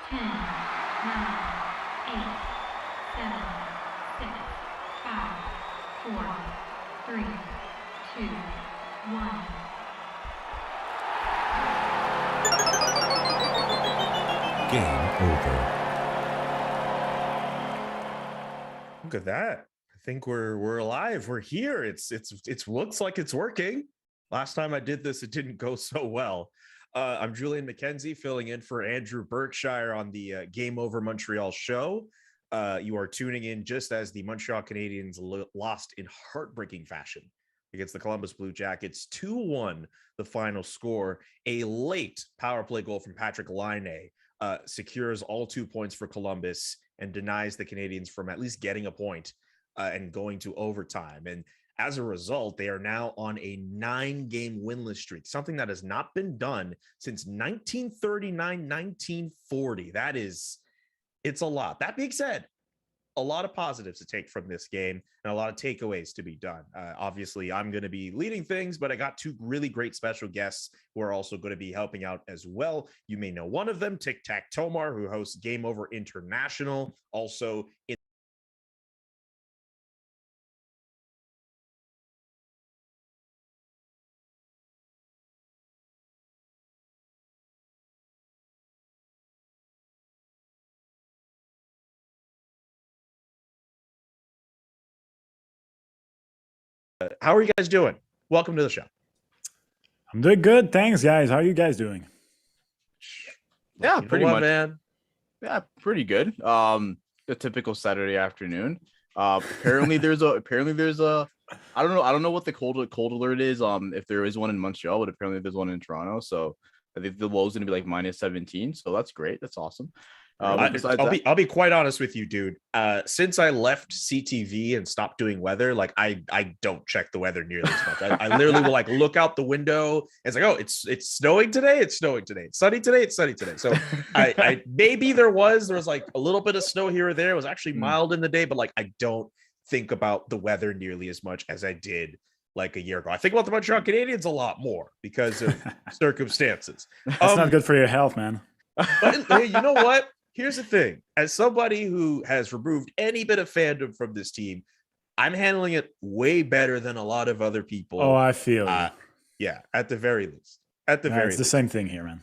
10, 9, 8, 7, 6, 5, 4, 3, 2, 1. Game over. Look at that. I think we're alive. We're here. It's looks like it's working. Last time I did this, it didn't go so well. I'm Julian McKenzie filling in for Andrew Berkshire on the Game Over Montreal show. You are tuning in just as the Montreal Canadiens lost in heartbreaking fashion against the Columbus Blue Jackets. 2-1 the final score. A late power play goal from Patrick Laine secures all 2 points for Columbus and denies the Canadiens from at least getting a point and going to overtime. And as a result, they are now on a 9-game winless streak, something that has not been done since 1939, 1940. It's a lot. That being said, a lot of positives to take from this game and a lot of takeaways to be done. Obviously, I'm going to be leading things, but I got 2 really great special guests who are also going to be helping out as well. You may know one of them, Tic Tac Tomar, who hosts Game Over International, also in how are you guys doing? Welcome to the show. I'm doing good. Thanks, guys. How are you guys doing? Yeah, pretty much, man. Yeah, pretty good. A typical Saturday afternoon. Apparently there's a I don't know what the cold alert is. If there is one in Montreal, but apparently there's one in Toronto. So I think the low is gonna be like -17. So that's great. That's awesome. I'll be quite honest with you, dude. Since I left CTV and stopped doing weather, like I don't check the weather nearly as much. I literally will like look out the window. And it's like, oh, it's snowing today. It's snowing today. It's sunny today. It's sunny today. So I maybe there was like a little bit of snow here or there. It was actually mild in the day, but like I don't think about the weather nearly as much as I did like a year ago. I think about the Montreal Canadiens a lot more because of circumstances. That's not good for your health, man. But hey, you know what? Here's the thing. As somebody who has removed any bit of fandom from this team, I'm handling it way better than a lot of other people. Oh, I feel you. Yeah, at the very least. At the very least. It's the same thing here, man.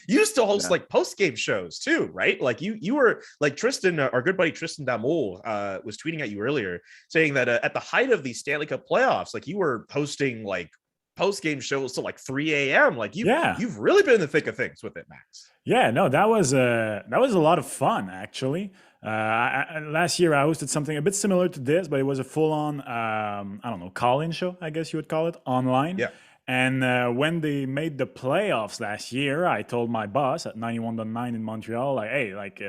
You used to host like post-game shows too, right? Like you were like Tristan, our good buddy Tristan Damoul was tweeting at you earlier saying that at the height of the Stanley Cup playoffs, like you were hosting like post-game shows till like 3 a.m. Like you've really been in the thick of things with it, Max. Yeah, no, that was a lot of fun actually. Last year I hosted something a bit similar to this, but it was a full-on I don't know, call-in show, I guess you would call it, online. Yeah. And when they made the playoffs last year, I told my boss at 91.9 in Montreal, like, hey, like,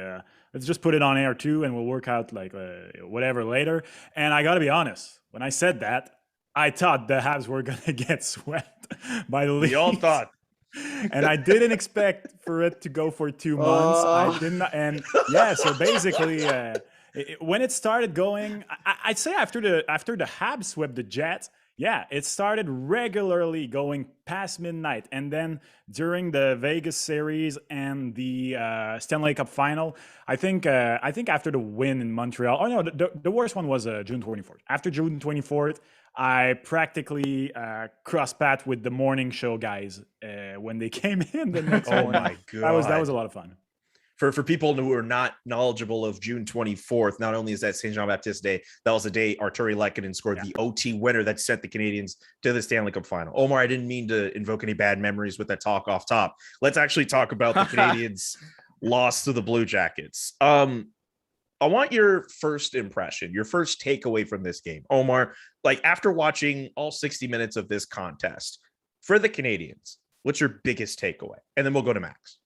let's just put it on air too, and we'll work out like whatever later. And I got to be honest, when I said that, I thought the Habs were going to get swept by the Leafs. We all thought. And I didn't expect for it to go for 2 months. I didn't. And yeah, so basically, when it started going, I'd say after the Habs swept the Jets, yeah, it started regularly going past midnight. And then during the Vegas series and the Stanley Cup final, I think after the win in Montreal, oh no, the worst one was June 24th. After June 24th, I practically crossed paths with the morning show guys when they came in the next morning. My God. That was a lot of fun. For people who are not knowledgeable of June 24th, not only is that St. Jean-Baptiste Day, that was the day Arturi Lehkonen scored the OT winner that sent the Canadiens to the Stanley Cup final. Omar, I didn't mean to invoke any bad memories with that talk off top. Let's actually talk about the Canadiens' loss to the Blue Jackets. I want your first impression, your first takeaway from this game. Omar, like after watching all 60 minutes of this contest for the Canadiens, what's your biggest takeaway? And then we'll go to Max.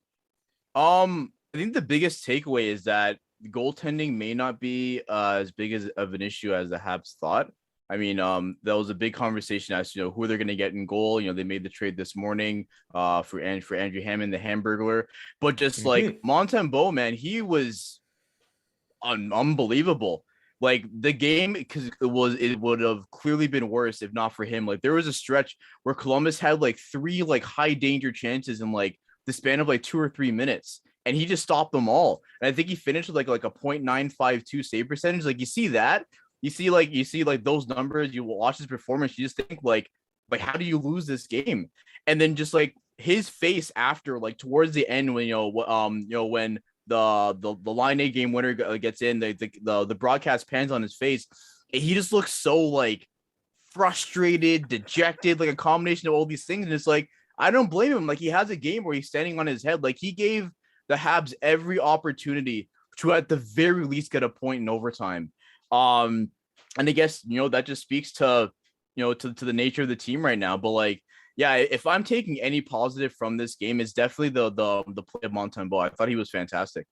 I think the biggest takeaway is that goaltending may not be as big of an issue as the Habs thought. I mean, that was a big conversation as to, who they're going to get in goal. They made the trade this morning for Andrew Hammond, the Hamburglar. But just like Montembeault, man, he was unbelievable. Like the game, because it would have clearly been worse if not for him. Like there was a stretch where Columbus had like 3 like high danger chances in like the span of like 2 or 3 minutes. and he just stopped them all. And I think he finished with like a .952 save percentage. Like you see that, you see like those numbers. You watch his performance, you just think like how do you lose this game? And then just like his face after, like towards the end, when when the line A game winner gets in, the broadcast pans on his face. He just looks so like frustrated, dejected, like a combination of all these things. And it's like, I don't blame him. Like he has a game where he's standing on his head. Like he gave the Habs every opportunity to at the very least get a point in overtime. And I guess, that just speaks to, to the nature of the team right now. But like, yeah, if I'm taking any positive from this game, it's definitely the play of Montembeault. I thought he was fantastic.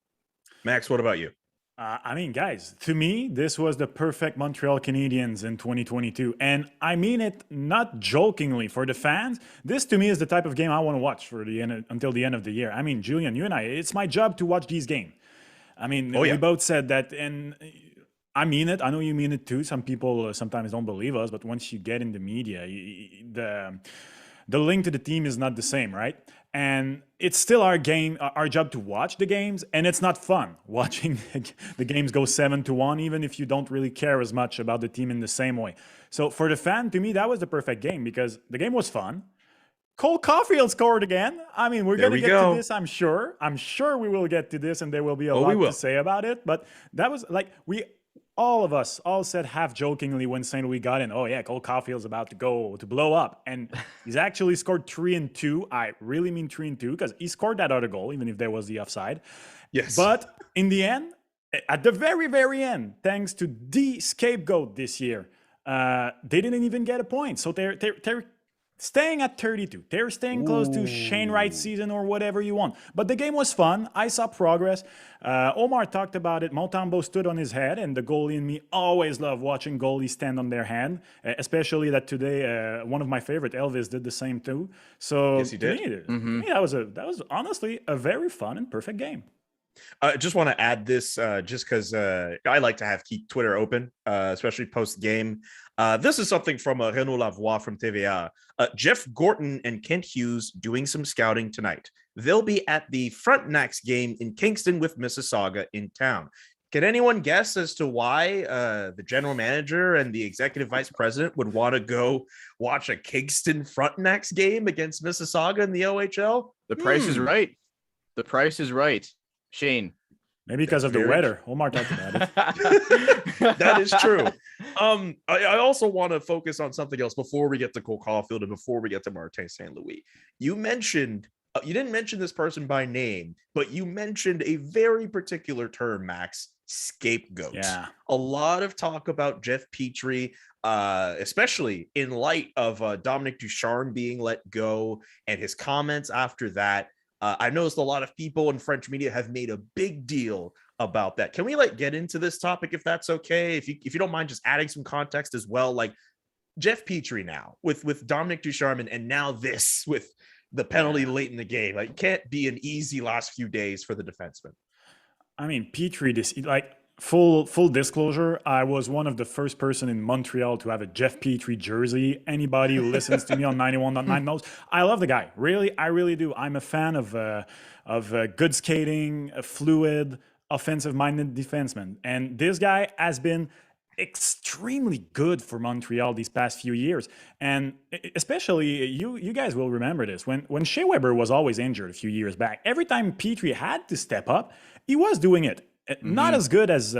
Max, what about you? I mean, guys, to me, this was the perfect Montreal Canadiens in 2022. And I mean it not jokingly for the fans. This, to me, is the type of game I want to watch for the end until the end of the year. I mean, Julian, you and I, it's my job to watch these games. I mean, we both said that, and I mean it. I know you mean it too. Some people sometimes don't believe us, but once you get in the media, the link to the team is not the same, right? And it's still our job to watch the games, and it's not fun watching the games go 7-1, even if you don't really care as much about the team in the same way. So for the fan, to me, that was the perfect game because the game was fun. Cole Caufield scored again. I mean, we're going to get to this, I'm sure. I'm sure we will get to this, and there will be a lot to say about it. But that was like, all of us said half jokingly when St. Louis got in, oh yeah, Cole Caufield's about to blow up. And he's actually scored 3 and 2. I really mean 3 and 2 because he scored that other goal, even if there was the offside. Yes. But in the end, at the very, very end, thanks to the scapegoat this year, they didn't even get a point. So they're staying at 32. They're staying close to Shane Wright's season or whatever you want. But the game was fun. I saw progress. Omar talked about it. Montembeault stood on his head, and the goalie and me always love watching goalies stand on their hand, especially that today one of my favorite, Elvis, did the same too. So yes, he did. That was honestly a very fun and perfect game. I just want to add this just because I like to keep Twitter open, especially post-game. This is something from Renaud Lavoie from TVA. Jeff Gorton and Kent Hughes doing some scouting tonight. They'll be at the Frontenacs game in Kingston with Mississauga in town. Can anyone guess as to why the general manager and the executive vice president would want to go watch a Kingston Frontenacs game against Mississauga in the OHL? The price is right. The price is right. Shane. Maybe because of the weather. Omar talked about it. That is true. I also want to focus on something else before we get to Cole Caufield and before we get to Martin St. Louis. You mentioned, you didn't mention this person by name, but you mentioned a very particular term, Max, scapegoat. Yeah. A lot of talk about Jeff Petry, especially in light of Dominique Ducharme being let go and his comments after that. I noticed a lot of people in French media have made a big deal about that. Can we get into this topic if that's okay? If you don't mind just adding some context as well, like Jeff Petry now with Dominique Ducharme and now this with the penalty late in the game, like can't be an easy last few days for the defenseman. I mean, Petry, full disclosure, I was one of the first person in Montreal to have a Jeff Petry jersey. Anybody who listens to me on 91.9 knows I love the guy. Really, I really do. I'm a fan of good skating, a fluid, offensive-minded defenseman. And this guy has been extremely good for Montreal these past few years. And especially, you guys will remember this. When Shea Weber was always injured a few years back, every time Petry had to step up, he was doing it. Not as good as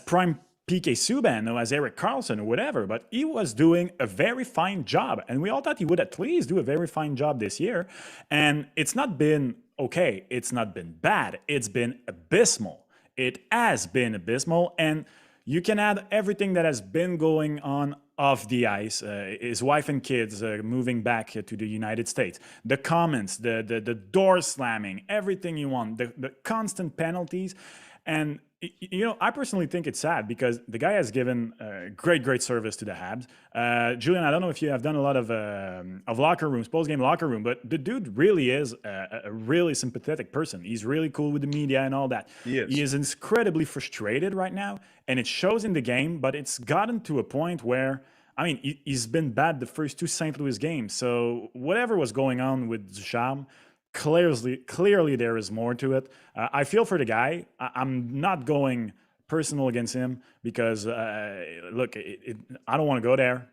prime PK Subban or as Erik Karlsson or whatever, but he was doing a very fine job. And we all thought he would at least do a very fine job this year. And it's not been okay. It's not been bad. It's been abysmal. It has been abysmal. And you can add everything that has been going on off the ice, his wife and kids moving back to the United States, the comments, the door slamming, everything you want, the constant penalties. And, I personally think it's sad because the guy has given great service to the Habs. Julian, I don't know if you have done a lot of locker rooms, post-game locker room, but the dude really is a really sympathetic person. He's really cool with the media and all that. He is incredibly frustrated right now, and it shows in the game, but it's gotten to a point where, I mean, he's been bad the first 2 St. Louis games. So whatever was going on with Ducharme, clearly there is more to it. I feel for the guy. I'm not going personal against him because look, I don't want to go there.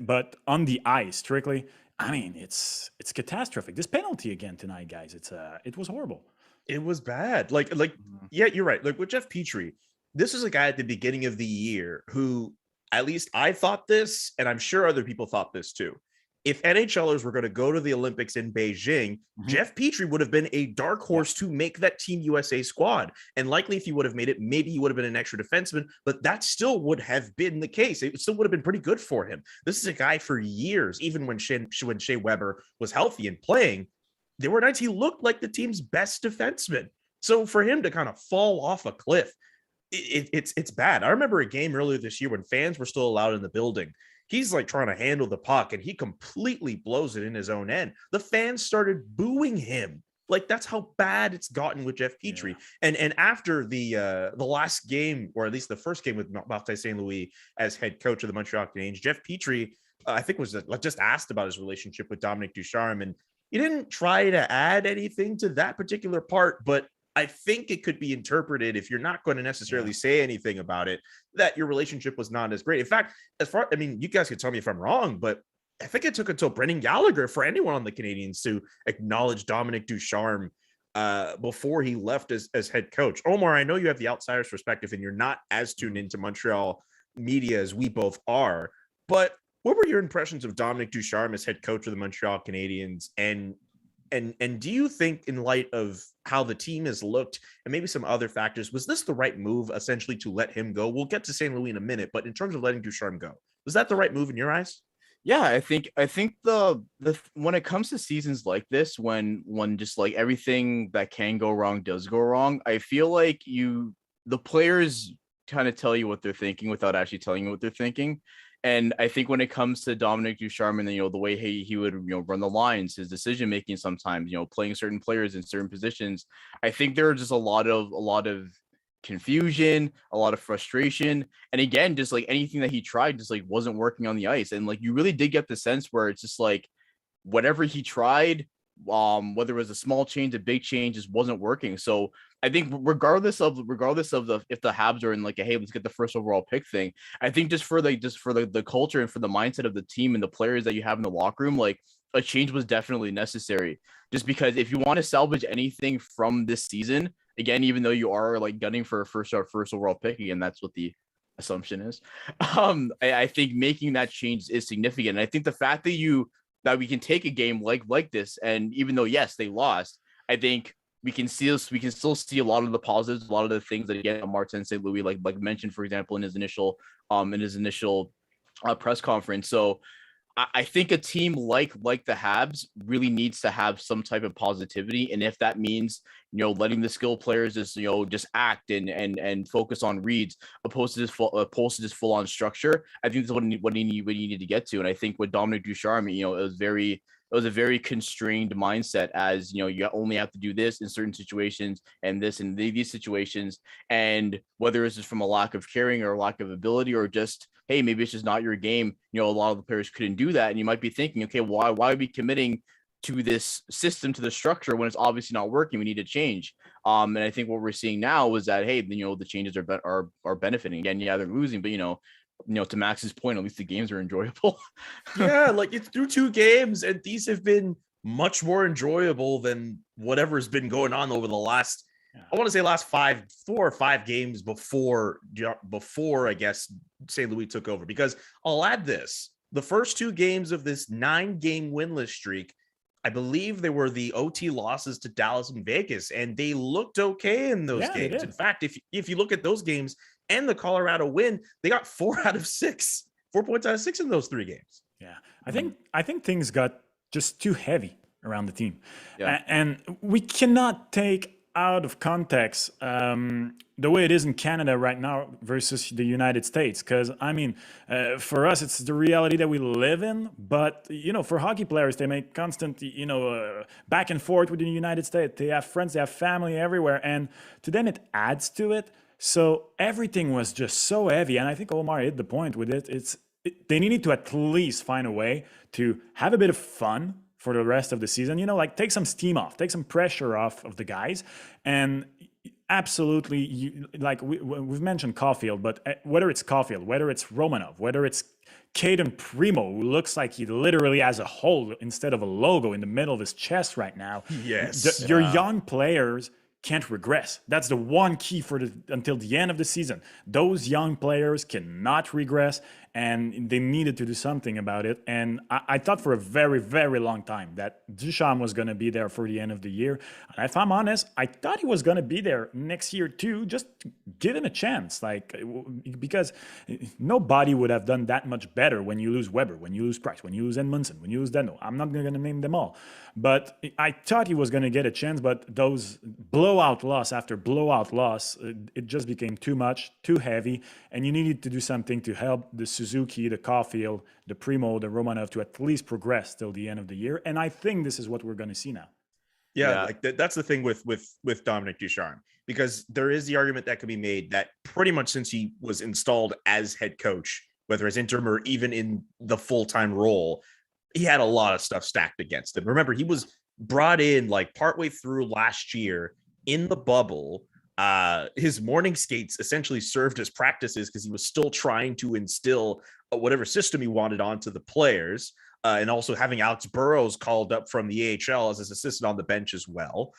But on the ice, strictly, I mean, it's catastrophic. This penalty again tonight, guys. It was horrible. It was bad. Yeah, you're right. Like with Jeff Petry, this was a guy at the beginning of the year who, at least I thought this, and I'm sure other people thought this too. If NHLers were going to go to the Olympics in Beijing, Jeff Petry would have been a dark horse to make that Team USA squad. And likely if he would have made it, maybe he would have been an extra defenseman, but that still would have been the case. It still would have been pretty good for him. This is a guy for years, even when Shea Weber was healthy and playing, there were nights he looked like the team's best defenseman. So for him to kind of fall off a cliff, it's bad. I remember a game earlier this year when fans were still allowed in the building. He's like trying to handle the puck and he completely blows it in his own end. The fans started booing him. Like that's how bad it's gotten with Jeff Petry. Yeah. And after the last game, or at least the first game with Martin St. Louis as head coach of the Montreal Canadiens, Jeff Petry, I think was just asked about his relationship with Dominique Ducharme, and he didn't try to add anything to that particular part, but I think it could be interpreted, if you're not going to necessarily say anything about it, that your relationship was not as great. In fact, you guys could tell me if I'm wrong, but I think it took until Brendan Gallagher for anyone on the Canadiens to acknowledge Dominique Ducharme before he left as head coach. Omar, I know you have the outsider's perspective and you're not as tuned into Montreal media as we both are, but what were your impressions of Dominique Ducharme as head coach of the Montreal Canadiens? And do you think, in light of how the team has looked and maybe some other factors, was this the right move essentially to let him go? We'll get to St. Louis in a minute, but in terms of letting Ducharme go, was that the right move in your eyes? Yeah, I think the when it comes to seasons like this, when just like everything that can go wrong does go wrong, I feel like the players kind of tell you what they're thinking without actually telling you what they're thinking. And I think when it comes to Dominique Ducharme and the way he would run the lines, his decision making sometimes, playing certain players in certain positions, I think there are just a lot of confusion, a lot of frustration, and again, just like anything that he tried just like wasn't working on the ice. And like you really did get the sense where it's just like whatever he tried, whether it was a small change, a big change, just wasn't working. So I think regardless of if the Habs are in like a hey, let's get the first overall pick thing, I think just for the culture and for the mindset of the team and the players that you have in the locker room, like a change was definitely necessary. Just because if you want to salvage anything from this season, again, even though you are like gunning for a first overall pick, again, that's what the assumption is. I think making that change is significant. And I think the fact that we can take a game like this, and even though yes they lost, I think we can still see a lot of the positives, a lot of the things that again Martin St. Louis like mentioned, for example, in his initial press conference. So I think a team like the Habs really needs to have some type of positivity, and if that means letting the skill players just act and focus on reads opposed to this full on structure, I think that's what you need to get to. And I think with Dominique Ducharme, it was a very constrained mindset, as you only have to do this in certain situations and this in these situations, and whether it's just from a lack of caring or a lack of ability or just hey, maybe it's just not your game. A lot of the players couldn't do that, and you might be thinking, okay, why are we committing to this system, to the structure, when it's obviously not working? We need to change. And I think what we're seeing now is that hey, the changes are benefiting. Again, yeah, they're losing, but to Max's point, at least the games are enjoyable. Yeah, like it's through 2 games, and these have been much more enjoyable than whatever's been going on over the last, I want to say last 4 or 5 games before I guess St. Louis took over. Because I'll add this, the first 2 games of this 9-game winless streak, I believe they were the OT losses to Dallas and Vegas, and they looked okay in those games. In fact, if you look at those games and the Colorado win, they got 4 points out of 6 in those 3 games. Yeah, I think things got just too heavy around the team, and we cannot take out of context the way it is in Canada right now versus the United States. Because for us, it's the reality that we live in. But for hockey players, they make constant back and forth within the United States. They have friends, they have family everywhere, and to them it adds to it. So everything was just so heavy, and I think Omar hit the point with it. They needed to at least find a way to have a bit of fun for the rest of the season. Like take some steam off, take some pressure off of the guys. And absolutely, we've mentioned Caufield, but whether it's Caufield, whether it's Romanov, whether it's Caden Primo, who looks like he literally has a hole instead of a logo in the middle of his chest right now. Yes. Your young players can't regress. That's the one key until the end of the season. Those young players cannot regress, and they needed to do something about it. And I thought for a very, very long time that Ducharme was going to be there for the end of the year. And if I'm honest, I thought he was going to be there next year too. Just give him a chance, because nobody would have done that much better when you lose Weber, when you lose Price, when you lose Edmundson, when you lose Deno. I'm not going to name them all. But I thought he was going to get a chance, but those blowout loss after blowout loss, it just became too much, too heavy, and you needed to do something to help the Suzuki, the Caufield, the Primo, the Romanov to at least progress till the end of the year. And I think this is what we're going to see now. Yeah. Like that's the thing with Dominique Ducharme, because there is the argument that could be made that pretty much since he was installed as head coach, whether as interim or even in the full-time role, he had a lot of stuff stacked against him. Remember, he was brought in like partway through last year in the bubble. His morning skates essentially served as practices because he was still trying to instill whatever system he wanted onto the players. And also having Alex Burrows called up from the AHL as his assistant on the bench as well.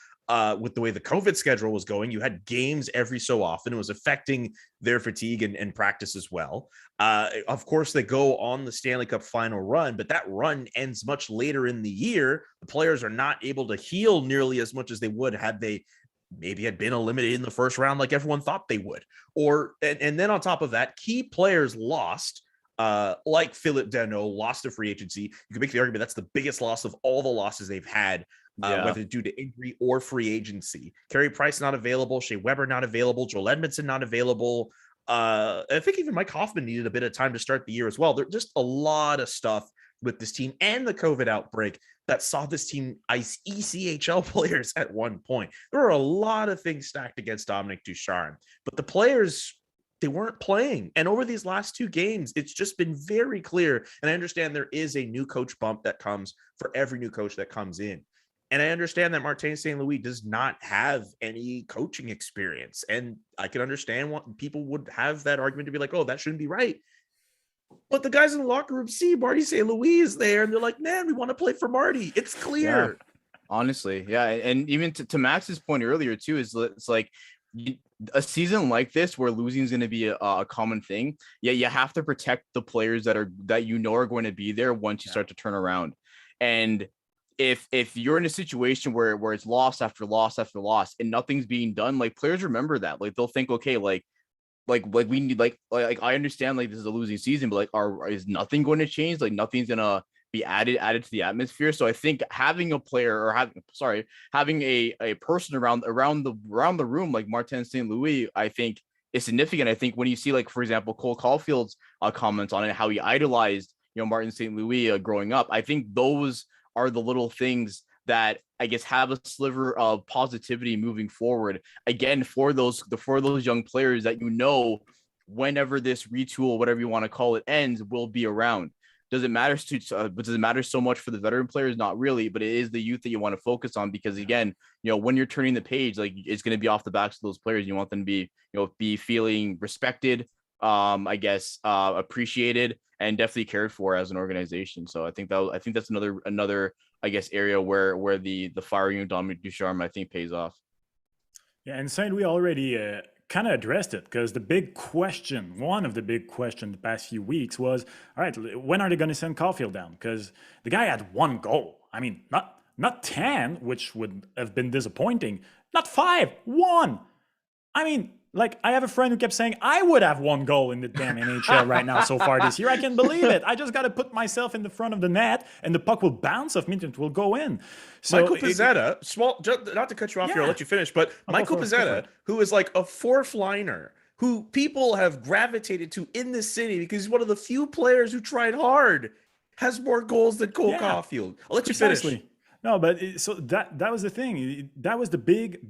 With the way the COVID schedule was going, you had games every so often. It was affecting their fatigue and practice as well. Of course, they go on the Stanley Cup final run, but that run ends much later in the year. The players are not able to heal nearly as much as they would had they maybe had been eliminated in the first round like everyone thought they would. And then on top of that, key players lost. Like Philip Danault lost to free agency. You can make the argument that's the biggest loss of all the losses they've had, whether due to injury or free agency. Carey Price not available, Shea Weber not available, Joel Edmondson not available. I think even Mike Hoffman needed a bit of time to start the year as well. There's just a lot of stuff with this team and the COVID outbreak that saw this team ice ECHL players at one point. There were a lot of things stacked against Dominique Ducharme, but the players, they weren't playing. And over these last two games, it's just been very clear. And I understand there is a new coach bump that comes for every new coach that comes in. And I understand that Martin St. Louis does not have any coaching experience. And I can understand what people would have that argument to be like, oh, that shouldn't be right. But the guys in the locker room see Marty St. Louis is there, and they're like, man, we want to play for Marty. It's clear. Yeah. Honestly, yeah. And even to Max's point earlier, too, is it's like a season like this where losing is going to be a common thing. Yeah, you have to protect the players that are going to be there once you start to turn around. And if you're in a situation where it's loss after loss after loss and nothing's being done, like players remember that, like they'll think, okay, like we need like I understand like this is a losing season, but like is nothing going to change? Like nothing's gonna be added to the atmosphere. So I think having a player or having a person around the room like Martin St. Louis, I think is significant. I think when you see like, for example, Cole Caulfield's comments on it, how he idolized Martin St. Louis growing up, I think those are the little things that I guess have a sliver of positivity moving forward. Again, for those young players that whenever this retool, whatever you want to call it, ends, will be around. Does it matter so much for the veteran players? Not really, but it is the youth that you want to focus on, because again, when you're turning the page, like it's going to be off the backs of those players. You want them to be feeling respected, appreciated, and definitely cared for as an organization. So I think that's another I guess area where the firing of Dominique Ducharme I think pays off. Yeah, and Saint Louis already kind of addressed it, because one of the big questions the past few weeks was, all right, when are they going to send Caufield down? Because the guy had one goal. I mean, not 10, which would have been disappointing. Not 5, 1. I mean, like, I have a friend who kept saying, I would have one goal in the damn NHL right now so far this year. I can't believe it. I just got to put myself in the front of the net, and the puck will bounce off me and it will go in. So Michael Pezzetta, not to cut you off here, I'll let you finish, but Michael Pezzetta, who is like a fourth liner, who people have gravitated to in this city because he's one of the few players who tried hard, has more goals than Cole Caufield. I'll let you finish. No, but so that was the thing. That was the big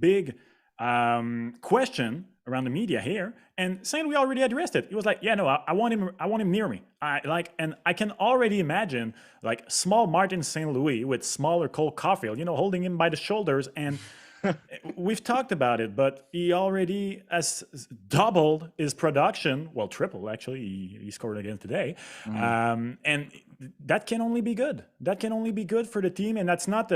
question around the media here, and Saint Louis already addressed it. He was like, "Yeah, no, I want him. I want him near me. And I can already imagine like small Martin Saint Louis with smaller Cole Caufield, holding him by the shoulders and." We've talked about it, but he already has doubled his production. Well, triple actually. He scored again today, and that can only be good. That can only be good for the team, and that's not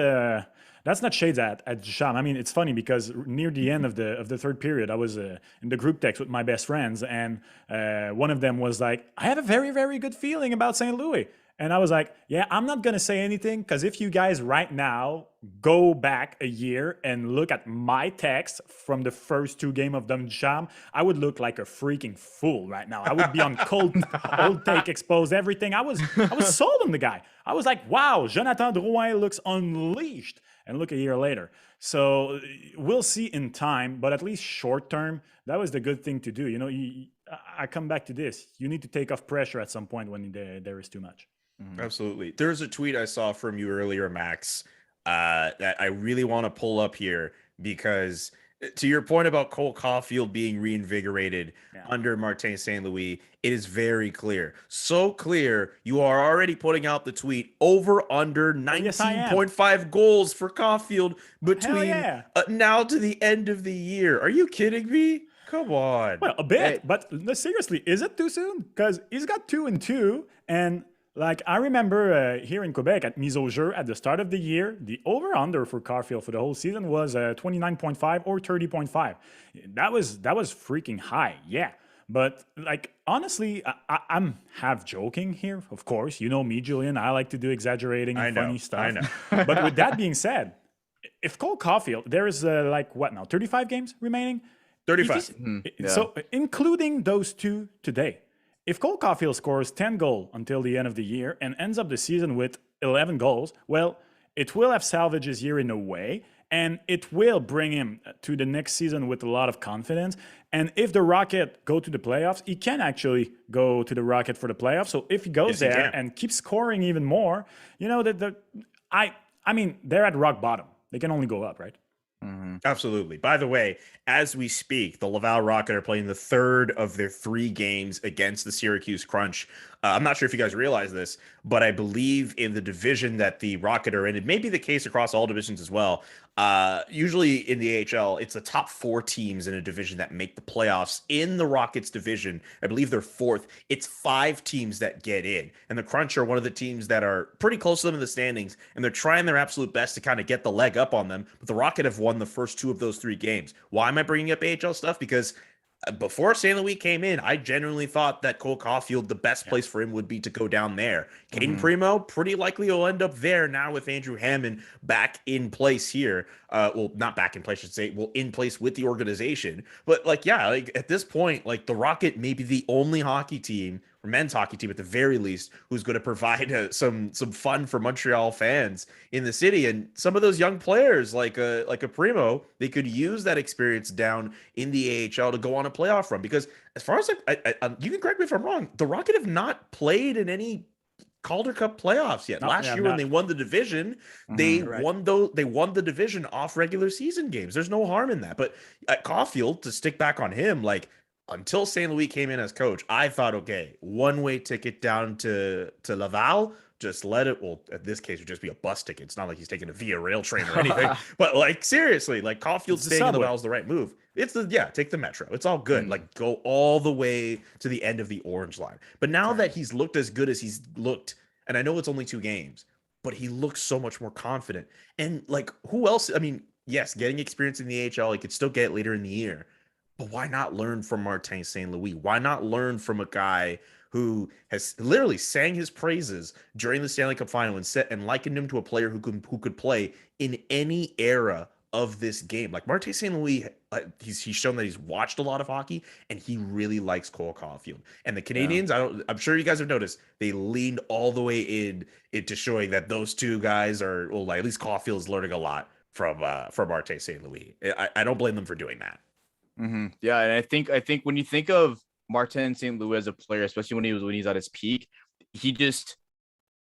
shades at Ducharme. I mean, it's funny because near the end of the third period, I was in the group text with my best friends, and one of them was like, "I have a very, very good feeling about St. Louis." And I was like, yeah, I'm not going to say anything because if you guys right now go back a year and look at my text from the first two games of Dominique Ducharme, I would look like a freaking fool right now. I would be on cold take, expose everything. I was sold on the guy. I was like, wow, Jonathan Drouin looks unleashed. And look a year later. So we'll see in time, but at least short term, that was the good thing to do. I come back to this. You need to take off pressure at some point when there is too much. Absolutely. There's a tweet I saw from you earlier, Max, that I really want to pull up here because to your point about Cole Caufield being reinvigorated under Martin St. Louis, it is very clear. So clear, you are already putting out the tweet over under 19.5 goals for Caufield between now to the end of the year. Are you kidding me? Come on. Well, a bit, but seriously, is it too soon? Because he's got 2-2, and like I remember here in Quebec at Mise au Jeu at the start of the year, the over/under for Caufield for the whole season was 29.5 or 30.5. That was freaking high, yeah. But like honestly, I'm half joking here. Of course, you know me, Julian. I like to do exaggerating and funny stuff. I know. But with that being said, if Cole Caufield, there is 35 games remaining. 35. So including those two today. If Cole Caufield scores 10 goals until the end of the year and ends up the season with 11 goals, well, it will have salvaged his year in a way, and it will bring him to the next season with a lot of confidence. And if the Rocket go to the playoffs, he can actually go to the Rocket for the playoffs. So if he goes there and keeps scoring even more, I mean, they're at rock bottom. They can only go up, right? Absolutely. By the way, as we speak, the Laval Rocket are playing the third of their 3 games against the Syracuse Crunch. I'm not sure if you guys realize this, but I believe in the division that the Rocket are in, it may be the case across all divisions as well. Usually in the AHL, it's the top 4 teams in a division that make the playoffs. In the Rockets division, I believe they're 4th. It's 5 teams that get in. And the Crunch are one of the teams that are pretty close to them in the standings, and they're trying their absolute best to kind of get the leg up on them. But the Rocket have won the first 2 of those 3 games. Why am I bringing up AHL stuff? Because before St. Louis came in, I genuinely thought that Cole Caufield, the best place for him would be to go down there. Caden Primo, pretty likely will end up there now with Andrew Hammond back in place here. Well, not back in place, I should say. Well, in place with the organization. But at this point, the Rocket may be the only hockey team, or men's hockey team at the very least, who's going to provide some fun for Montreal fans in the city. And some of those young players, like a Primo, they could use that experience down in the AHL to go on a playoff run. Because as far as you can correct me if I'm wrong, the Rocket have not played in any Calder Cup playoffs yet. Last year when they won the division, they won the division off regular season games. There's no harm in that. But at Caufield, to stick back on him, until St. Louis came in as coach, I thought, okay, one-way ticket down to Laval, just let it, well, in this case, it would just be a bus ticket. It's not like he's taking a Via Rail train or anything. But seriously, Caufield staying in Laval is the right move. It's take the Metro. It's all good. Go all the way to the end of the orange line. But now that he's looked as good as he's looked, and I know it's only 2 games, but he looks so much more confident. And who else? I mean, yes, getting experience in the AHL, he could still get it later in the year. But why not learn from Martin St. Louis? Why not learn from a guy who has literally sang his praises during the Stanley Cup final and likened him to a player who could play in any era of this game? Martin St. Louis, he's shown that he's watched a lot of hockey and he really likes Cole Caufield. And the Canadiens, I'm sure you guys have noticed, they leaned all the way into showing that those 2 guys are, well, at least Caufield is learning a lot from Martin St. Louis. I don't blame them for doing that. Yeah, and I think when you think of Martin St. Louis as a player, especially when he's at his peak, he just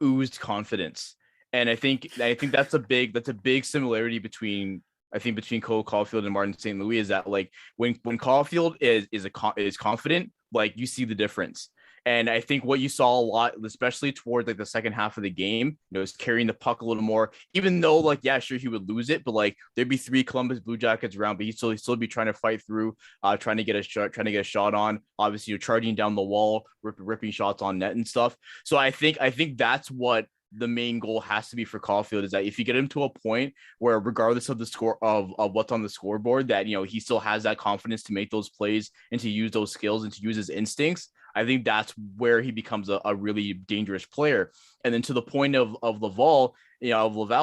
oozed confidence. And I think that's a big similarity between I think between Cole Caufield and Martin St. Louis is that like when Caufield is confident, like you see the difference. And I think what you saw a lot, especially towards like the second half of the game, is carrying the puck a little more. Even though, like, yeah, sure, he would lose it, but like there'd be 3 Columbus Blue Jackets around, but he'd still be trying to fight through, trying to get a shot on. Obviously, you're charging down the wall, ripping shots on net and stuff. So I think that's what the main goal has to be for Caufield, is that if you get him to a point where, regardless of the score of what's on the scoreboard, that he still has that confidence to make those plays and to use those skills and to use his instincts. I think that's where he becomes a really dangerous player. And then to the point of Laval,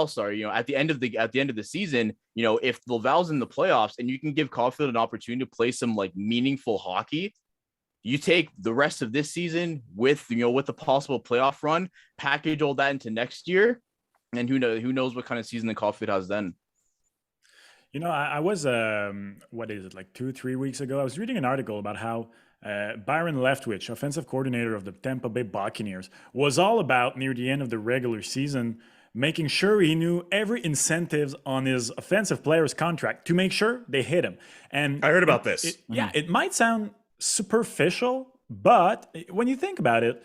sorry, at the end of the season, if Laval's in the playoffs and you can give Caufield an opportunity to play some like meaningful hockey, you take the rest of this season with the possible playoff run, package all that into next year, and who knows what kind of season the Caufield has then. I was what is it, like 2-3 weeks ago, I was reading an article about how Byron Leftwich, offensive coordinator of the Tampa Bay Buccaneers, was all about, near the end of the regular season, making sure he knew every incentive on his offensive player's contract to make sure they hit him. And I heard about this. It might sound superficial, but when you think about it,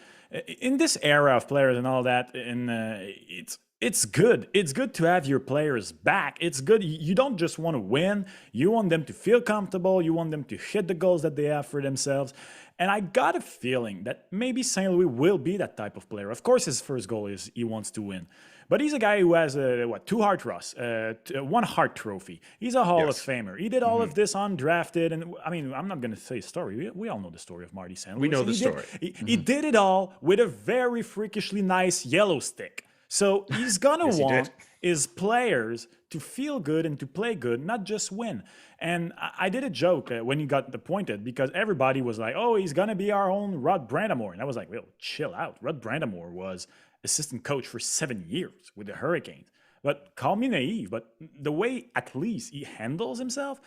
in this era of players and all that, it's good. It's good to have your players back. It's good. You don't just want to win. You want them to feel comfortable. You want them to hit the goals that they have for themselves. And I got a feeling that maybe St. Louis will be that type of player. Of course, his first goal is he wants to win. But he's a guy who has 2 Hart Ross, 1 Hart Trophy. He's a Hall of Famer. He did all of this undrafted. And I mean, I'm not going to say his story. We all know the story of Marty St. Louis. We know the story. He did it all with a very freakishly nice yellow stick. So he's going to want his players to feel good and to play good, not just win. And I did a joke when he got appointed, because everybody was like, oh, he's going to be our own Rod Brandamore. And I was like, well, chill out. Rod Brandamore was assistant coach for 7 years with the Hurricanes. But call me naive, but the way at least he handles himself,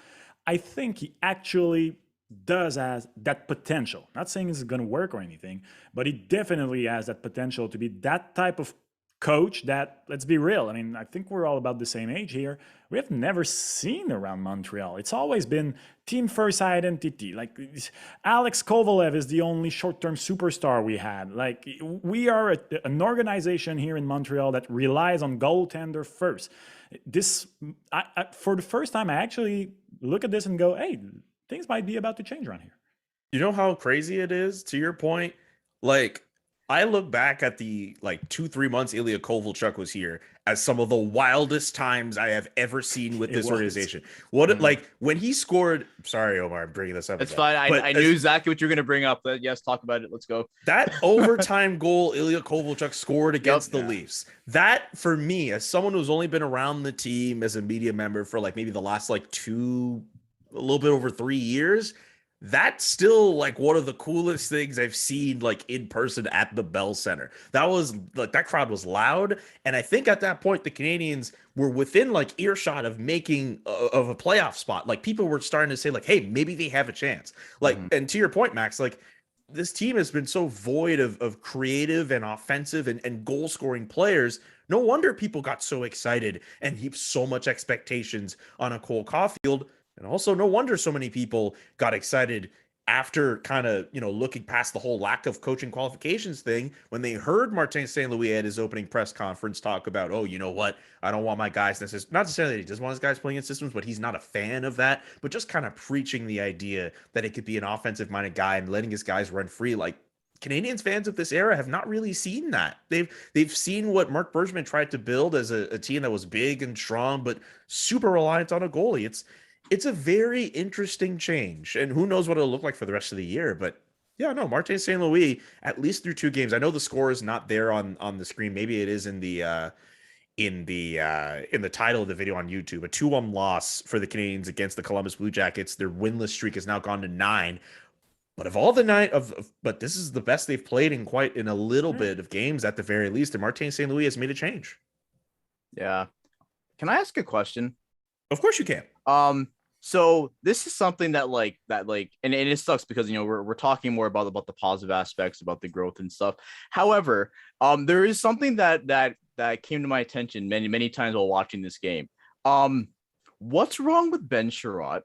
I think he actually does has that potential. Not saying this is going to work or anything, but he definitely has that potential to be that type of coach that, let's be real, I mean, I think we're all about the same age here, we have never seen around Montreal. It's always been team first identity. Like, Alex Kovalev is the only short-term superstar we had. Like, we are an organization here in Montreal that relies on goaltender first. This, for the first time, I actually look at this and go, hey, things might be about to change around here. You know how crazy it is, to your point? Like, I look back at the 2-3 months Ilya Kovalchuk was here as some of the wildest times I have ever seen with this organization. What like when he scored? Sorry, Omar, I'm bringing this up. It's fine. I knew exactly what you're going to bring up. Yes, talk about it. Let's go. That overtime goal Ilya Kovalchuk scored against the Leafs. That, for me, as someone who's only been around the team as a media member for maybe the last a little bit over 3 years, that's still one of the coolest things I've seen in person at the Bell Center. That was that crowd was loud, and I think at that point the Canadiens were within earshot of making of a playoff spot. People were starting to say hey, maybe they have a chance. And to your point, Max, this team has been so void of creative and offensive and goal scoring players. No wonder people got so excited and heaped so much expectations on a Cole Caufield. And also, no wonder so many people got excited after kind of, looking past the whole lack of coaching qualifications thing when they heard Martin St. Louis at his opening press conference talk about, oh, you know what? I don't want my guys. Not necessarily that he doesn't want his guys playing in systems, but he's not a fan of that. But just kind of preaching the idea that it could be an offensive-minded guy and letting his guys run free. Canadians fans of this era have not really seen that. They've seen what Mark Bergevin tried to build as a team that was big and strong, but super reliant on a goalie. It's a very interesting change, and who knows what it'll look like for the rest of the year. But yeah, no, Martin St. Louis, at least through 2 games. I know the score is not there on the screen. Maybe it is in the title of the video on YouTube. A 2-1 loss for the Canadiens against the Columbus Blue Jackets. Their winless streak has now gone to 9. But of all the 9 but this is the best they've played in a little bit of games at the very least. And Martin St. Louis has made a change. Yeah. Can I ask a question? Of course you can. So this is something that and it sucks because we're talking more about the positive aspects, about the growth and stuff. However, there is something that came to my attention many times while watching this game. what's wrong with Ben Chiarot?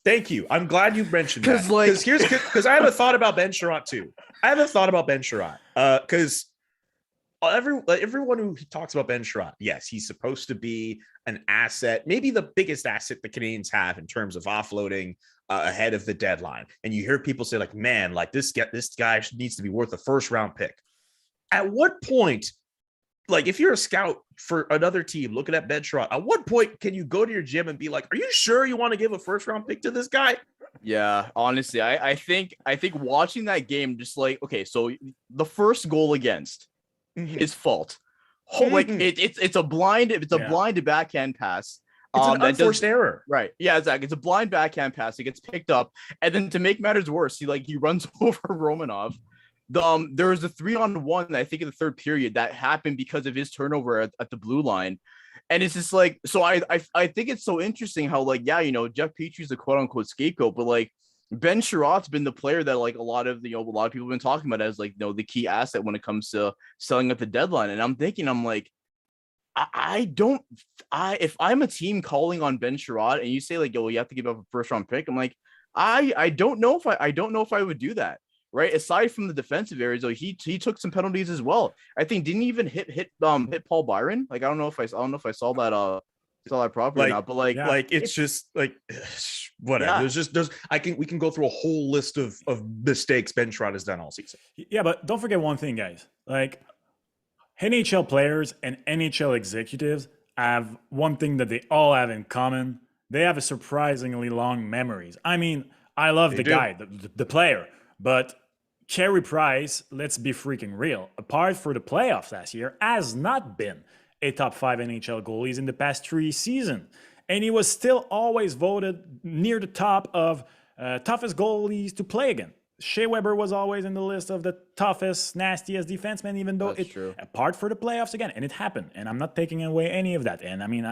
Thank you. I'm glad you mentioned that. Because Because I have a thought about Ben Chiarot too. I have a thought about Ben Chiarot. Because everyone who talks about Ben Chiarot, yes, he's supposed to be an asset, maybe the biggest asset the Canadiens have in terms of offloading ahead of the deadline. And you hear people say, like, man, like this guy needs to be worth a first-round pick. At what point, like, if you're a scout for another team looking at Ben Chiarot, at what point can you go to your gym and be like, are you sure you want to give a first-round pick to this guy? Yeah, honestly, I think watching that game, just like, okay, so the first goal against his fault. Like it's a blind backhand pass. It's an unforced error. Right. Yeah, exactly. It's a blind backhand pass. It gets picked up. And then to make matters worse, he runs over Romanov. There was a 3-on-1, I think, in the third period that happened because of his turnover at the blue line. And it's just like, so I think it's so interesting how, like, yeah, Jeff Petry's a quote unquote scapegoat, but like Ben Chiarot's been the player that, like, a lot of people have been talking about as, like, the key asset when it comes to selling at the deadline. And I'm like, if I'm a team calling on Ben Chiarot and you say, like, yo, you have to give up a first round pick, I'm like, I don't know if I would do that. Right. Aside from the defensive areas, though, he took some penalties as well. I think didn't even hit Paul Byron. Like, I don't know if I saw that properly or not, but it's just like whatever. Yeah. We can go through a whole list of mistakes Ben Chiarot has done all season. Yeah, but don't forget one thing, guys. Like, NHL players and NHL executives have one thing that they all have in common. They have a surprisingly long memories. I mean, I love the guy, the player, but Carey Price, let's be freaking real, apart for the playoffs last year, has not been a top 5 NHL goalies in the past 3 seasons. And he was still always voted near the top of toughest goalies to play against. Shea Weber was always in the list of the toughest, nastiest defensemen, even though apart for the playoffs again, and it happened. And I'm not taking away any of that. And I mean,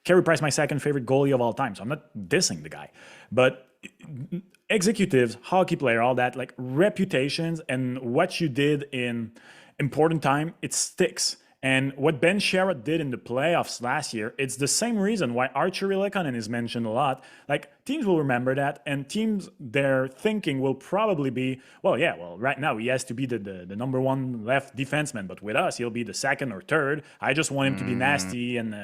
Carey Price, my second favorite goalie of all time, so I'm not dissing the guy. But executives, hockey player, all that, like, reputations and what you did in important time, it sticks. And what Ben Chiarot did in the playoffs last year, it's the same reason why Archie Lekonen is mentioned a lot. Like, teams will remember that, and teams, their thinking will probably be, right now he has to be the number 1 left defenseman, but with us, he'll be the second or third. I just want him to be nasty and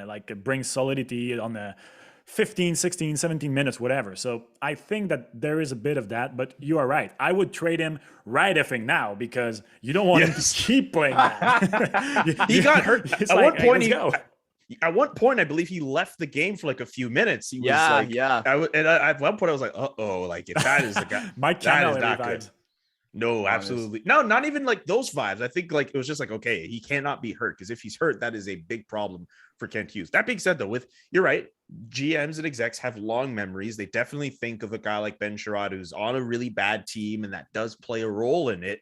bring solidity on the 15, 16, 17 minutes, whatever. So I think that there is a bit of that, but you are right. I would trade him right effing now because you don't want him to keep playing that. He got hurt. At one point, I believe he left the game for like a few minutes. He was at one point I was like, like, if that is the guy, Mike Cannell vibes. No, absolutely. No, not even like those vibes. I think like it was just like, okay, he cannot be hurt, because if he's hurt, that is a big problem for Kent Hughes. That being said, though, you're right, GMs and execs have long memories. They definitely think of a guy like Ben Chiarot who's on a really bad team, and that does play a role in it.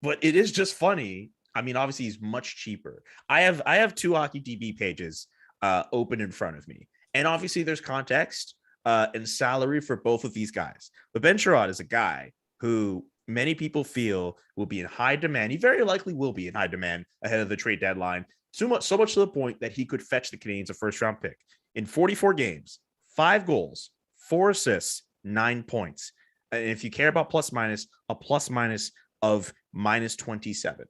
But it is just funny. I mean, obviously he's much cheaper. I have 2 Hockey DB pages open in front of me, and obviously there's context and salary for both of these guys. But Ben Chiarot is a guy who many people feel will be in high demand. He very likely will be in high demand ahead of the trade deadline. So much to the point that he could fetch the Canadiens a first-round pick. In 44 games, 5 goals, 4 assists, 9 points. And if you care about plus-minus, a plus-minus of -27.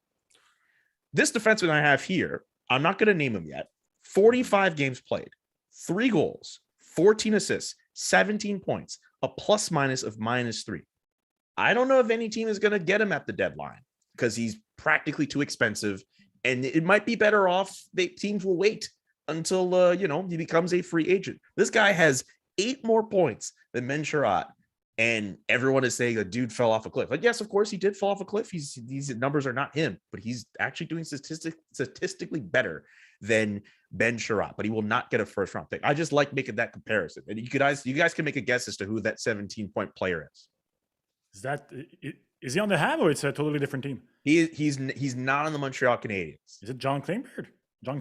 This defenseman I have here, I'm not going to name him yet, 45 games played, 3 goals, 14 assists, 17 points, a plus-minus of -3. I don't know if any team is going to get him at the deadline because he's practically too expensive, and it might be better off teams will wait until he becomes a free agent. This guy has 8 more points than Ben Chiarot, and everyone is saying the dude fell off a cliff. But yes, of course he did fall off a cliff. These numbers are not him, but he's actually doing statistically better than Ben Chiarot, but he will not get a first round pick. I just like making that comparison, and you guys can make a guess as to who that 17-point player is. Is he on the Habs, or it's a totally different team? He's not on the Montreal Canadiens. Is it John Klingberg?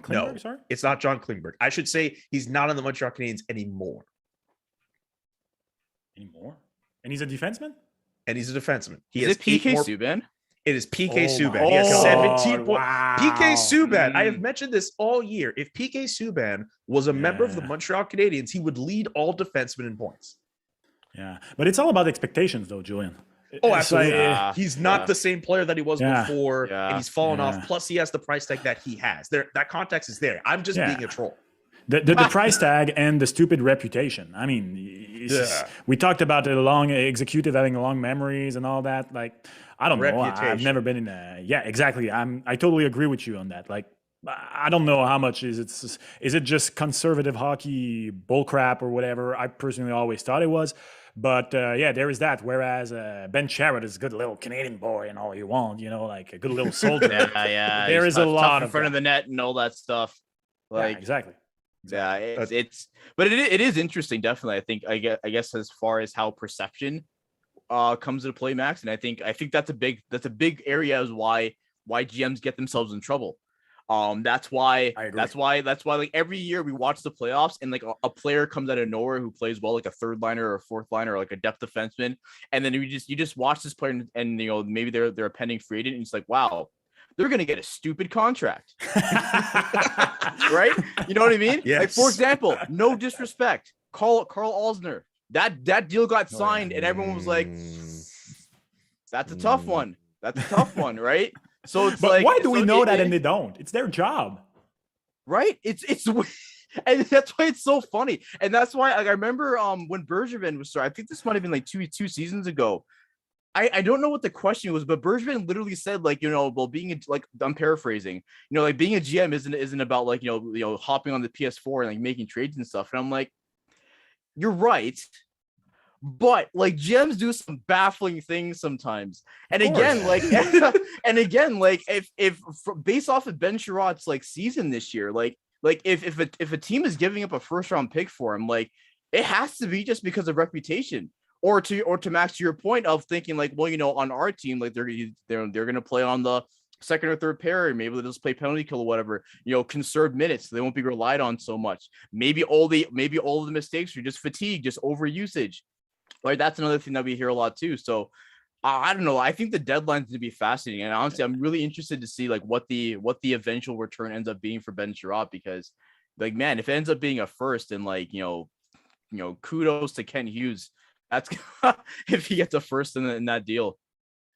No, sorry? It's not John Klingberg. I should say he's not on the Montreal Canadiens anymore. And he's a defenseman? And he's a defenseman. Is it PK Subban? It is PK Oh Subban. my He has God. 17 points. Wow. PK Subban, I have Mm. mentioned this all year. If PK Subban was a member of the Yeah. Montreal Canadiens, he would lead all defensemen in points. Yeah, but it's all about expectations, though, Julian. Oh, It's like, absolutely. Yeah. He's not Yeah. the same player that he was Yeah. before, Yeah. and he's fallen Yeah. off. Plus, he has the price tag that he has. That context is there. I'm just Yeah. being a troll. the price tag and the stupid reputation. I mean, we talked about the long executive having long memories and all that. Like, I don't know. I've Reputation. never been in a. Yeah, exactly. I totally agree with you on that. Like, I don't know how much is it just conservative hockey bullcrap or whatever. I personally always thought it was. But yeah, there is that. Whereas Ben Chiarot is a good little Canadian boy and all you want, like a good little soldier. Yeah. There He's is a tough lot in of front that. of the net and all that stuff. Yeah, Like, exactly. yeah, it's but it is interesting. Definitely, I guess as far as how perception comes into play, Max, and I think that's a big area is why GMs get themselves in trouble. That's why I agree. that's why like every year we watch the playoffs and like a player comes out of nowhere who plays well, like a third liner or a fourth liner or like a depth defenseman, and then you just watch this player and maybe they're a pending free agent and it's like, wow, they're gonna get a stupid contract. Right? You know what I mean? Yes. Like, for example, no disrespect, Carl Alsner. That deal got signed and everyone was like, that's a tough one. That's a tough one, right? So it's But like, why do we so know that and they don't? It's their job. right? It's and that's why it's so funny. And that's why, like, I remember when Bergevin was started, I think this might have been like two seasons ago. I don't know what the question was, but Bergevin literally said, like, well, like, I'm paraphrasing, like being a GM isn't about like, hopping on the PS4 and like making trades and stuff. And I'm like, you're right. But like GMs do some baffling things sometimes. And again, like, if based off of Ben Chiarot's like season this year, like if a team is giving up a first round pick for him, like it has to be just because of reputation. Or to Max, to your point of thinking like, well, on our team, like they're going to play on the second or third pair, or maybe they'll just play penalty kill or whatever, conserve minutes. So they won't be relied on so much. Maybe all of the mistakes are just fatigue, just overusage. Like, that's another thing that we hear a lot too. So I don't know. I think the deadline's going to be fascinating. And honestly, I'm really interested to see like what the eventual return ends up being for Ben Chiarot, because like, man, if it ends up being a first, and like, kudos to Ken Hughes. That's if he gets a first in that deal.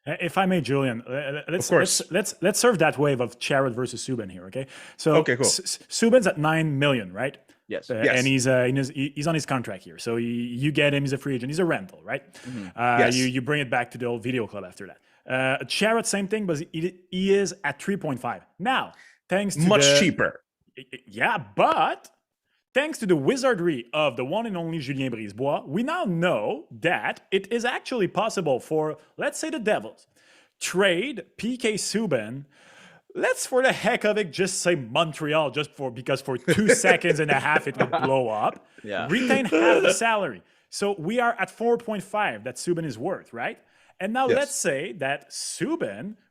If I may, Julian, let's surf that wave of Chiarot versus Subban here, okay? So Okay, cool. Subban's at $9 million, right? Yes. Yes. And he's on his contract here. So you get him, he's a free agent, he's a rental, right? Mm-hmm. Yes. You bring it back to the old video club after that. Chiarot, same thing, but he is at 3.5. Now, thanks to Much cheaper. Yeah, but thanks to the wizardry of the one and only Julien Brisebois, we now know that it is actually possible for, let's say, the Devils, trade PK Subban. Let's, for the heck of it, just say Montreal, because for 2 seconds and a half it would blow up. Yeah. Retain half the salary. So we are at 4.5 that Subban is worth, right? And now let's say that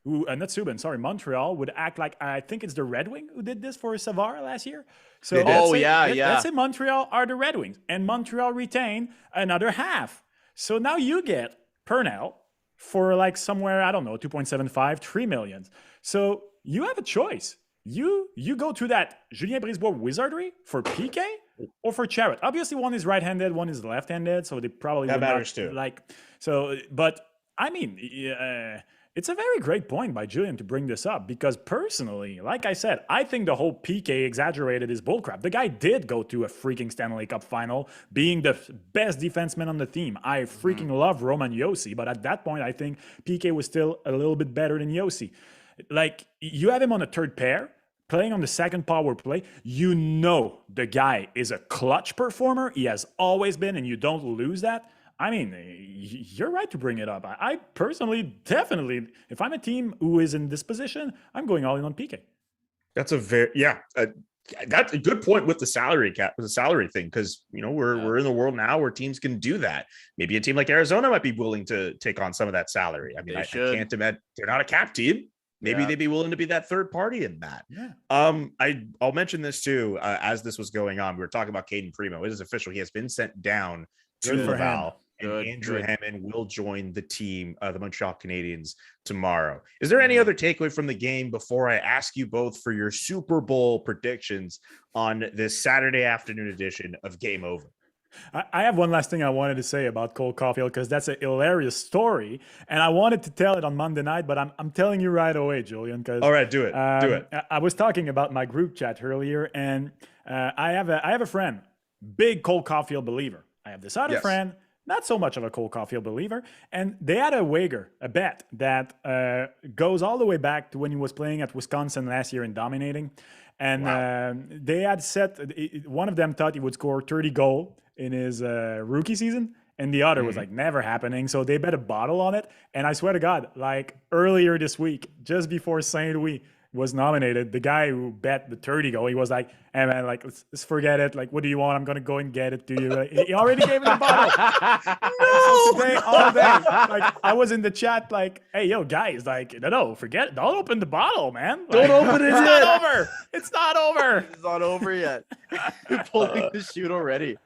Montreal would act like, I think it's the Red Wing who did this for Savard last year. So let's say Montreal are the Red Wings, and Montreal retain another half. So now you get Purnell for like somewhere, I don't know, 2.75, 3 million. So you have a choice. You go to that Julien Brisebois wizardry for PK or for Chiarot. Obviously, one is right-handed, one is left-handed, so they probably That would matters not, too. like, so. But I mean, it's a very great point by Julian to bring this up, because personally, like I said, I think the whole PK exaggerated his bullcrap. The guy did go to a freaking Stanley Cup final, being the best defenseman on the team. I freaking love Roman Josi, but at that point, I think PK was still a little bit better than Josi. Like, you have him on a third pair, playing on the second power play. The guy is a clutch performer. He has always been, and you don't lose that. I mean, you're right to bring it up. I personally, definitely, if I'm a team who is in this position, I'm going all in on PK. That's that's a good point with the salary cap, the salary thing, because we're in the world now where teams can do that. Maybe a team like Arizona might be willing to take on some of that salary. I mean, I can't imagine they're not a cap team. Maybe they'd be willing to be that third party in that. Yeah. I'll mention this too. As this was going on, we were talking about Caden Primo. It is official. He has been sent down to Good for Laval. and Good, Andrew good. Hammond will join the team, the Montreal Canadiens, tomorrow. Is there any other takeaway from the game before I ask you both for your Super Bowl predictions on this Saturday afternoon edition of Game Over? I have one last thing I wanted to say about Cole Caufield because that's a hilarious story, and I wanted to tell it on Monday night, but I'm telling you right away, Julian. Because all right, do it. Do it. I was talking about my group chat earlier, and I have a friend, big Cole Caufield believer. I have this other friend, not so much of a Cole Caufield believer, and they had a bet that goes all the way back to when he was playing at Wisconsin last year and dominating. And they had set, one of them thought he would score 30 goals in his rookie season, and the other was like, never happening. So they bet a bottle on it. And I swear to God, like earlier this week, just before Saint Louis was nominated, the guy who bet the 30 goal, he was like, hey man, like, let's forget it. Like, what do you want? I'm going to go and get it to you. Like, he already gave me the bottle. So today, all day, like, I was in the chat like, hey, yo, guys, like, no, forget it. Don't open the bottle, man. Like, Don't open it It's yet. not over. It's not over. It's not over yet. You're pulling the shoot already.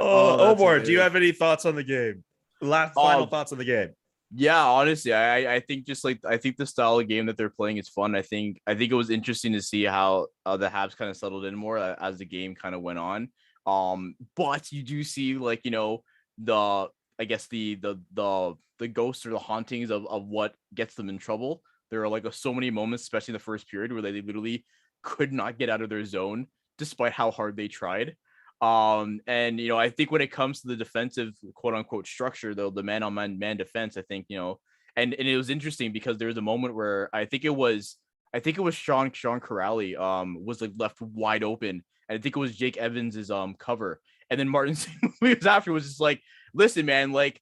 Oh, that's Omar, do you hilarious. have any thoughts on the game? Final thoughts on the game. Yeah, honestly, I think I think the style of game that they're playing is fun. I think it was interesting to see how the Habs kind of settled in more as the game kind of went on. But you do see, like, you know, the ghosts or the hauntings of what gets them in trouble. There are like so many moments, especially in the first period, where they literally could not get out of their zone despite how hard they tried. And you know, I think when it comes to the defensive quote unquote structure, though, the man on man defense, I think, you know, and it was interesting because there was a moment where I think it was Sean Corrali was like left wide open, and I think it was Jake Evans's cover, and then Martin was after was just like, listen, man, like,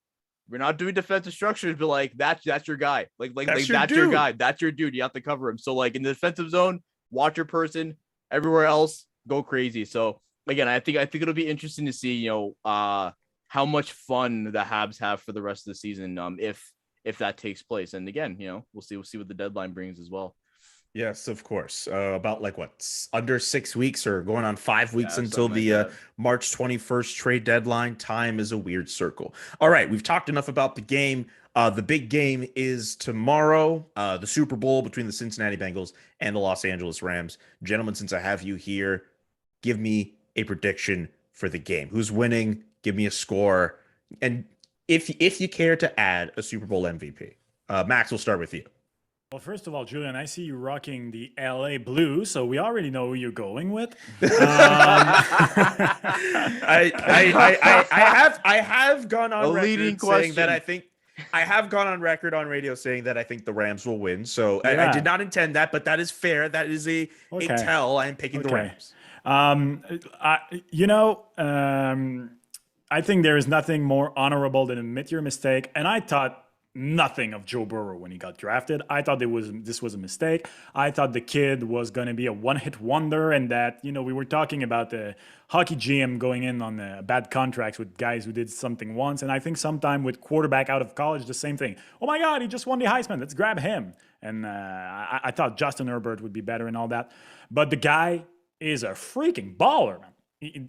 we're not doing defensive structures, but like that's your guy, like that's your guy, that's your dude, you have to cover him. So like in the defensive zone, watch your person. Everywhere else, go crazy. So again, I think it'll be interesting to see, you know, how much fun the Habs have for the rest of the season, if that takes place. And again, you know, we'll see what the deadline brings as well. Yes, of course. About like under 6 weeks or going on 5 weeks until something the like that. March 21st trade deadline. Time is a weird circle. All right, we've talked enough about the game. The big game is tomorrow, the Super Bowl between the Cincinnati Bengals and the Los Angeles Rams. Gentlemen, since I have you here, give me a prediction for the game. Who's winning? Give me a score. And if you care to add a Super Bowl MVP, Max, we'll start with you. Well, first of all, Julian, I see you rocking the LA blue, so we already know who you're going with. I have gone on record saying that I have gone on record on radio saying that I think the Rams will win. So I did not intend that, but that is fair. That is a tell. I am picking the Rams. I think there is nothing more honorable than admit your mistake, and I thought nothing of Joe Burrow when he got drafted. I thought this was a mistake. I thought the kid was going to be a one-hit wonder, and that, you know, we were talking about the hockey GM going in on bad contracts with guys who did something once, and I think sometime with quarterback out of college, the same thing. Oh my God, he just won the Heisman. Let's grab him. And I thought Justin Herbert would be better and all that. But the guy is a freaking baller, man.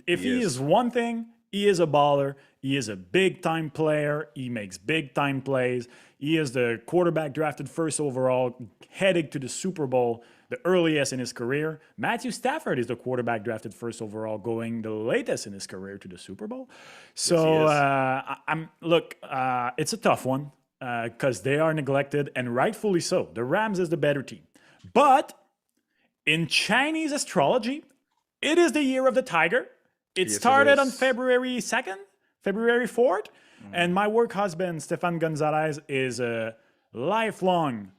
If he is one thing, he is a baller. He is a big-time player. He makes big-time plays. He is the quarterback drafted first overall, heading to the Super Bowl, the earliest in his career. Matthew Stafford is the quarterback drafted first overall, going the latest in his career to the Super Bowl. So, it's a tough one because they are neglected, and rightfully so. The Rams is the better team. But in Chinese astrology, it is the year of the tiger. It started on February 2nd, February 4th. And my work husband, Stefan Gonzalez, is a lifelong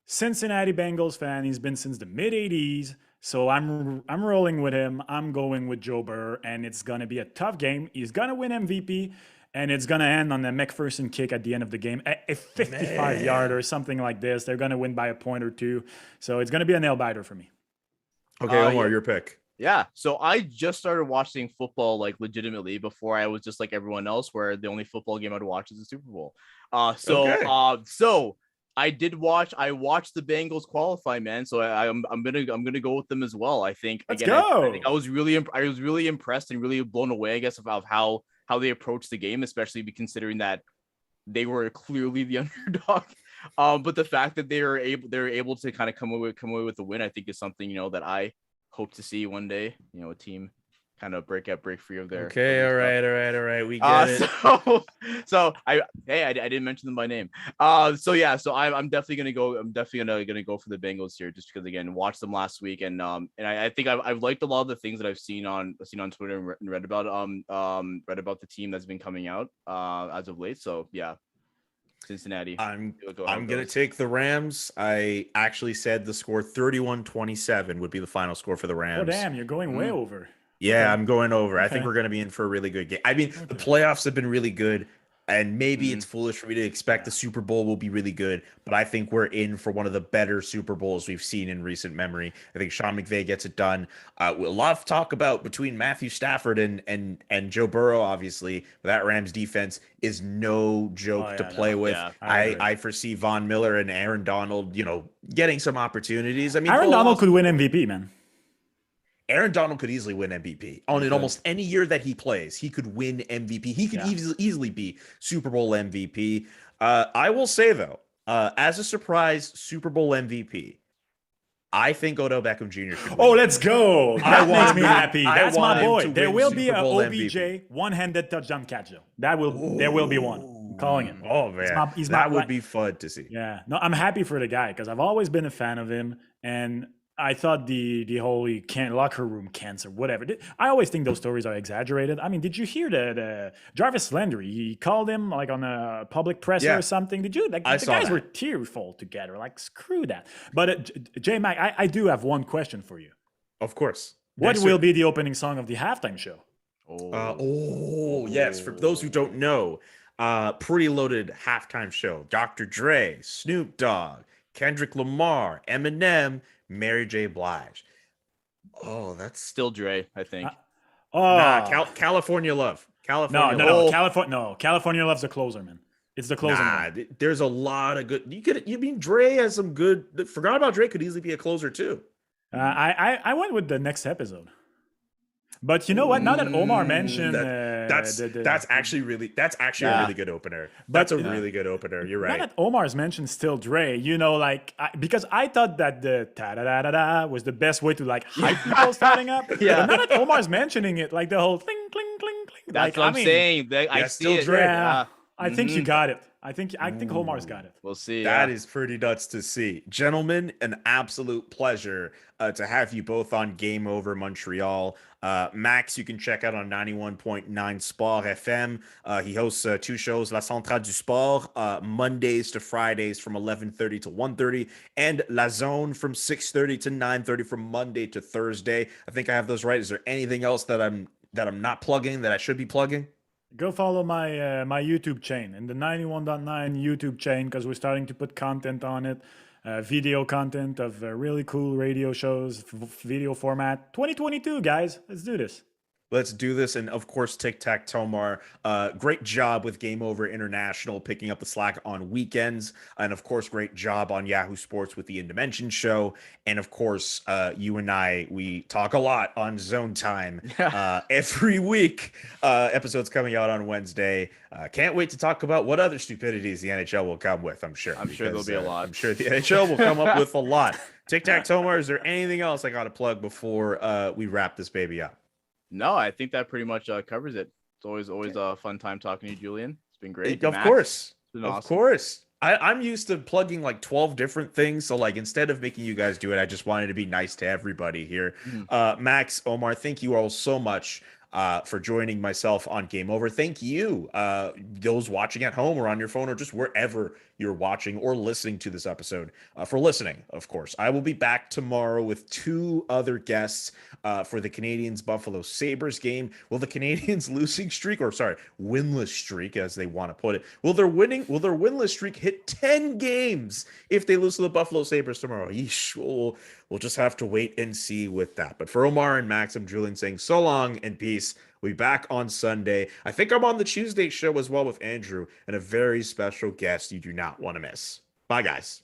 Cincinnati Bengals fan. He's been since the mid-'80s. So I'm rolling with him. I'm going with Joe Burrow, and it's going to be a tough game. He's going to win MVP, and it's going to end on a McPherson kick at the end of the game, a 55-yard or something like this. They're going to win by a point or two. So it's going to be a nail-biter for me. Okay, Omar, your pick. Yeah, so I just started watching football like legitimately. Before I was just like everyone else, where the only football game I'd watch is the Super Bowl. So I did watch. I watched the Bengals qualify, man. So I'm gonna go with them as well. I think Let's go. I think I was really impressed and really blown away, I guess, of how how they approached the game, especially considering that they were clearly the underdog. But the fact that they're able to kind of come away with the win, I think is something, that I hope to see one day. A team kind of break free of their. Okay, of all their right. We get it. So I didn't mention them by name. So I'm definitely gonna go. I'm definitely gonna go for the Bengals here, just because again, watched them last week, and I think I've liked a lot of the things that I've seen on Twitter and read about the team that's been coming out as of late. So yeah. Cincinnati. I'm gonna take the Rams. I actually said the score 31-27 would be the final score for the Rams. Oh damn, you're going way over. Yeah, Okay. I'm going over. Okay. I think we're going to be in for a really good game. I mean, the playoffs have been really good, and maybe it's foolish for me to expect the Super Bowl will be really good, but I think we're in for one of the better Super Bowls we've seen in recent memory. I think Sean McVay gets it done. A lot of talk about between Matthew Stafford and Joe Burrow, obviously, but that Rams defense is no joke to play with. Yeah, I foresee Von Miller and Aaron Donald, getting some opportunities. I mean, Aaron Donald could win MVP, man. Aaron Donald could easily win MVP in almost any year that he plays. He could win MVP. He could easily be Super Bowl MVP. I will say though, as a surprise Super Bowl MVP, I think Odell Beckham Jr. should win. Oh, let's go! That makes me happy. I That's want my him boy. to There win will Super be a Bowl OBJ MVP. one-handed touchdown catch though. There will be one. I'm calling it. Oh man, that would be fun to see. Yeah, no, I'm happy for the guy because I've always been a fan of him, and I thought the whole locker room cancer, whatever. I always think those stories are exaggerated. I mean, did you hear the Jarvis Landry? He called him like on a public presser or something. Did you? Like, the guys were tearful together. Like, screw that. But J Mac, I do have one question for you. Of course. What will be the opening song of the halftime show? Yes. For those who don't know, pretty loaded halftime show. Dr. Dre, Snoop Dogg, Kendrick Lamar, Eminem, Mary J. Blige. Oh, that's still Dre, I think. California Love. California Love. No, California Love's the closer, man. It's the closer. There's a lot of good. You mean Dre has some good. Forgot about Dre could easily be a closer too. I went with the next episode. But you know what? Now that Omar mentioned that's actually a really good opener. That's a really good opener. You're right. Now that Omar's mentioned still Dre, because I thought that the ta-da-da-da-da was the best way to hype people starting up. But now that Omar's mentioning it, like the whole cling, cling, cling, cling. That's what I'm saying. I see it. Dre. Yeah. I think you got it. I think Omar's got it. We'll see. That is pretty nuts to see. Gentlemen, an absolute pleasure to have you both on Game Over Montreal. Max, you can check out on 91.9 Sport FM. He hosts two shows, La Centrale du Sport, Mondays to Fridays from 11:30 to 1:30, and La Zone from 6:30 to 9:30 from Monday to Thursday. I think I have those right. Is there anything else that I'm not plugging that I should be plugging? Go follow my my YouTube chain and the 91.9 YouTube chain because we're starting to put content on it, video content of really cool radio shows, video format. 2022, guys, let's do this. Let's do this. And of course, Tic Tac Tomar, great job with Game Over International, picking up the slack on weekends. And of course, great job on Yahoo Sports with the In Dimension show. And of course, you and I, we talk a lot on Zone Time every week. Episodes coming out on Wednesday. Can't wait to talk about what other stupidities the NHL will come with, I'm sure. I'm sure there'll be a lot. I'm sure the NHL will come up with a lot. Tic Tac Tomar, is there anything else I got to plug before we wrap this baby up? No, I think that pretty much covers it. It's always a fun time talking to you, Julian. It's been great. Of course. I'm used to plugging like 12 different things. So instead of making you guys do it, I just wanted to be nice to everybody here. Max, Omar, thank you all so much for joining myself on Game Over. Thank you, those watching at home or on your phone or just wherever you're watching or listening to this episode, for listening, of course. I will be back tomorrow with two other guests for the Canadiens-Buffalo Sabres game. Will the Canadiens winless streak, as they want to put it, will their winless streak hit 10 games if they lose to the Buffalo Sabres tomorrow? Yeesh, we'll just have to wait and see with that. But for Omar and Max, I'm Julian saying so long and peace. We'll be back on Sunday. I think I'm on the Tuesday show as well with Andrew and a very special guest you do not want to miss. Bye, guys.